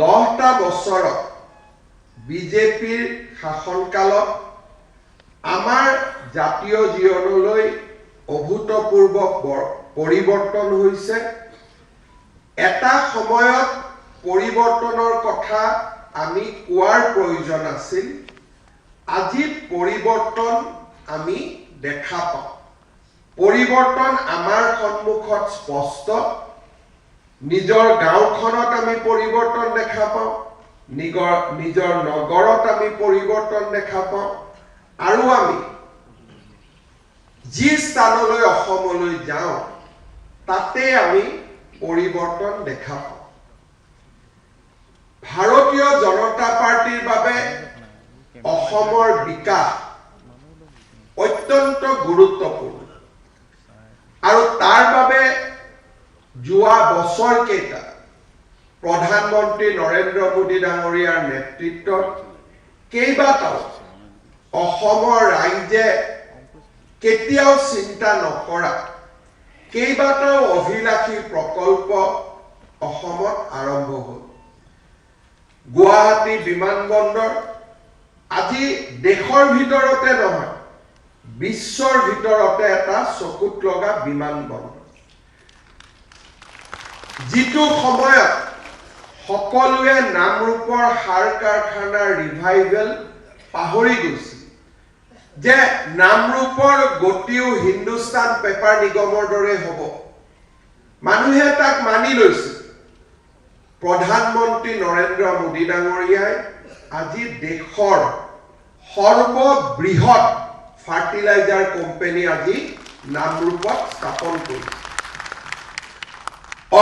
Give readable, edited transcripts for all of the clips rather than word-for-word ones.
10টা বছৰত বিজেপিৰ শাসনকালত আমাৰ জাতীয় জীৱনলৈ অভূতপূৰ্ব পৰিৱৰ্তন হৈছে। এটা সময়ত পৰিৱৰ্তনৰ কথা আমি কোৱাৰ প্ৰয়োজন আছিল। আজি পৰিৱৰ্তন আমি দেখা পাওঁ। পৰিৱৰ্তন আমাৰ সন্মুখত স্পষ্ট। নিজৰ গাঁওখনত আমি পৰিৱৰ্তন দেখা পাওঁ, নিজৰ নগৰত আমি পৰিৱৰ্তন দেখা পাওঁ, আৰু আমি যি স্থানলৈ অসমলৈ যাওঁ তাতে আমি পৰিৱৰ্তন দেখা পাওঁ। ভাৰতীয় জনতা পাৰ্টিৰ বাবে অসমৰ বিকাশ অত্যন্ত গুৰুত্বপূৰ্ণ, আৰু তাৰ বাবে যোৱা বছৰ কেইটা প্ৰধানমন্ত্ৰী নৰেন্দ্ৰ মোদী ডাঙৰীয়াৰ নেতৃত্বত কেইবাটাও অসমৰ ৰাইজে কেতিয়াও চিন্তা নকৰা কেইবাটাও অভিলাষী প্ৰকল্প অসমত আৰম্ভ হ'ল। গুৱাহাটী বিমানবন্দৰ আজি দেশৰ ভিতৰতে নহয়, বিশ্বৰ ভিতৰতে এটা চকুত লগা বিমানবন্দৰ। যিটো সময়ত সকলোৱে নামৰূপৰ সাৰ কাৰখানাৰ ৰিভাইভেল পাহৰি গৈছিল, যে নামৰূপৰ গতিও হিন্দুস্তান পেপাৰ নিগমৰ দৰে হ'ব, মানুহে তাক মানি লৈছিল। প্ৰধানমন্ত্ৰী নৰেন্দ্ৰ মোদী ডাঙৰীয়াই আজি দেশৰ সৰ্ববৃহৎ ফাৰ্টিলাইজাৰ কোম্পানী আজি নামৰূপত স্থাপন কৰিছে।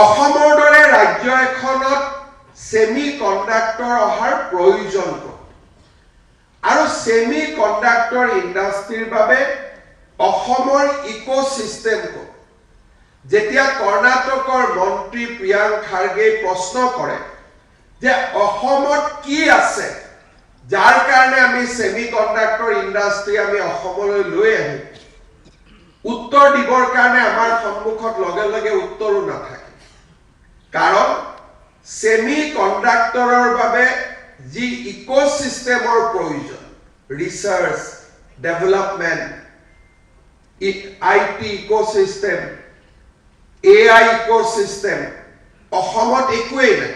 অসমৰ দৰে ৰাজ্য এখনত ছেমি কণ্ডাক্টৰ অহাৰ প্ৰয়োজন ক'ত? আৰু ছেমি কণ্ডাক্টৰ ইণ্ডাষ্ট্ৰীৰ বাবে অসমৰ ইক'চিষ্টেম ক'ত? যেতিয়া কৰ্ণাটকৰ মন্ত্ৰী প্ৰিয়াংক খাৰ্গেই প্ৰশ্ন কৰে যে অসমত কি আছে যাৰ কাৰণে আমি ছেমি কণ্ডাক্টৰ ইণ্ডাষ্ট্ৰী আমি অসমলৈ লৈ আহিম, উত্তৰ দিবৰ কাৰণে আমাৰ সন্মুখত লগে লগে উত্তৰো নাথাকে। কাৰণ ছেমি কণ্ডাক্টৰৰ বাবে যি ইক'চিষ্টেমৰ প্ৰয়োজন, research, development, IT ecosystem, AI ecosystem অসমত একোৱেই নাই।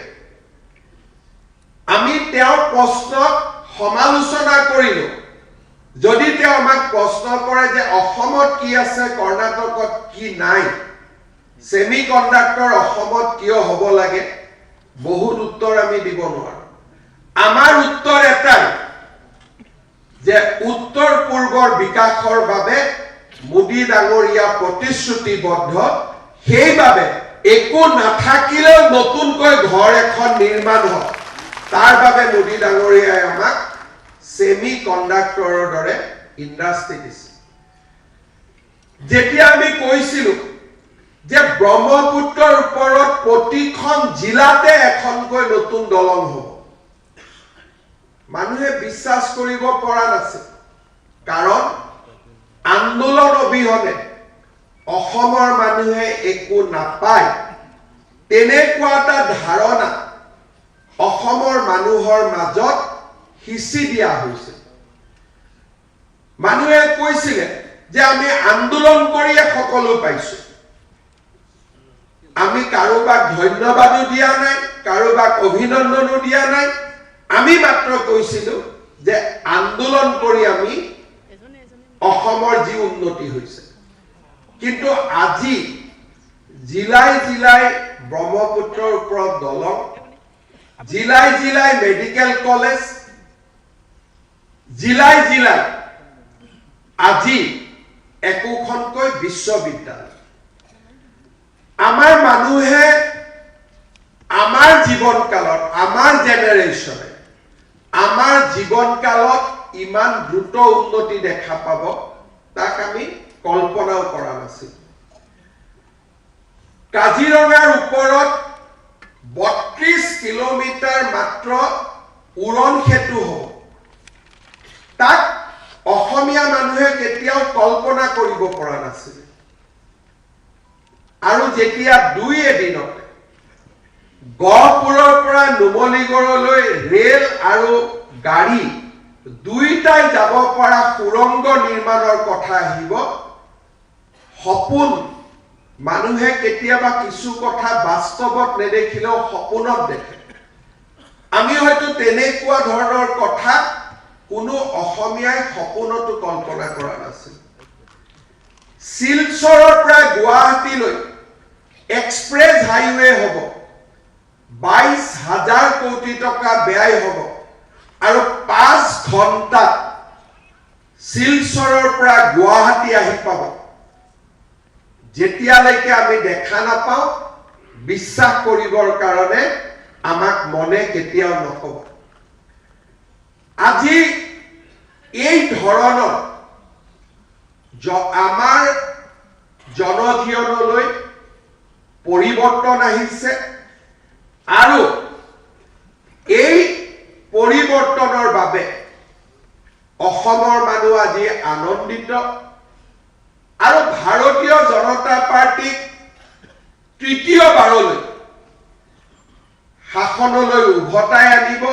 আমি তেওঁৰ প্ৰশ্নক সমালোচনা কৰিলো। যদি তেওঁ আমাক প্ৰশ্ন কৰে যে অসমত কি আছে, কৰ্ণাটকত কি নাই, ছেমি কণ্ডাক্টৰ অসমত কিয় হ'ব লাগে, বহুত উত্তৰ আমি দিব নোৱাৰো। আমাৰ উত্তৰ এটাই যে উত্তৰ পূৰ্বৰ বিকাশৰ বাবে মোদী ডাঙৰীয়া প্ৰতিশ্ৰুতিবদ্ধ। সেইবাবে একো নাথাকিলেও নতুনকৈ ঘৰ এখন নিৰ্মাণ হয়, তাৰ বাবে মোদী ডাঙৰীয়াই আমাক ছেমি কণ্ডাক্টৰৰ দৰে ইণ্ডাষ্ট্ৰী দিছে। যেতিয়া আমি কৈছিলো যে ব্ৰহ্মপুত্ৰৰ ওপৰত প্ৰতিখন জিলাতে এখনকৈ নতুন দলং হ'ব, মানুহে বিশ্বাস কৰিব পৰা নাছিল। কাৰণ আন্দোলন অবিহনে অসমৰ মানুহে একো নাপায়, তেনেকুৱা এটা ধাৰণা অসমৰ মানুহৰ মাজত সিঁচি দিয়া হৈছিল। মানুহে কৈছিলে যে আমি আন্দোলন কৰিয়ে সকলো পাইছো। আমি কাৰোবাক ধন্যবাদো দিয়া নাই, কাৰোবাক অভিনন্দনো দিয়া নাই। আমি মাত্ৰ কৈছিলো যে আন্দোলন কৰি আমি অসমৰ যি উন্নতি হৈছে। কিন্তু আজি জিলাই জিলাই ব্ৰহ্মপুত্ৰৰ ওপৰত দলং, জিলাই জিলাই মেডিকেল কলেজ, জিলাই জিলাই আজি একোখনকৈ বিশ্ববিদ্যালয়। আমাৰ মানুহে আমাৰ জীৱনকালত, আমাৰ জেনেৰেশ্যনে আমাৰ জীৱনকালত ইমান দ্ৰুত উন্নতি দেখা পাব তাক আমি কল্পনাও কৰা নাছিল। কাজিৰঙাৰ ওপৰত ৩২ কিলোমিটাৰ মাত্ৰ উৰণ সেতু হ'ব, তাক অসমীয়া মানুহে কেতিয়াও কল্পনা কৰিব পৰা নাছিল। আৰু যেতিয়া দুই এদিনতে গহপুৰৰ পৰা নুমলীগড়লৈ ৰেল আৰু গাড়ী দুইটাই যাব পৰা সুৰংগ নিৰ্মাণৰ কথা আহিব। সপোন মানুহে কেতিয়াবা কিছু কথা বাস্তৱত নেদেখিলেও সপোনত দেখে। আমি হয়তো তেনেকুৱা ধৰণৰ কথা কোনো অসমীয়াই সপোনতো কল্পনা কৰা নাছিল। শিলচৰৰ পৰা গুৱাহাটীলৈ এক্সপ্ৰেছ হাইৱে হ'ব, 22,000 কোটি টকা ব্যয় হ'ব আৰু 5 ঘণ্টাত শিলচৰৰ পৰা গুৱাহাটী আহি পাব। যেতিয়ালৈকে আমি দেখা নাপাওঁ, বিশ্বাস কৰিবৰ কাৰণে আমাক মনে কেতিয়াও নকব। আজি এই ধৰণৰ আমাৰ জনজীৱনলৈ পৰিৱৰ্তন আহিছে আৰু এই পৰিৱৰ্তনৰ বাবে অসমৰ মানুহ আজি আনন্দিত আৰু ভাৰতীয় জনতা পাৰ্টিক তৃতীয়বাৰলৈ শাসনলৈ উভতাই আনিব।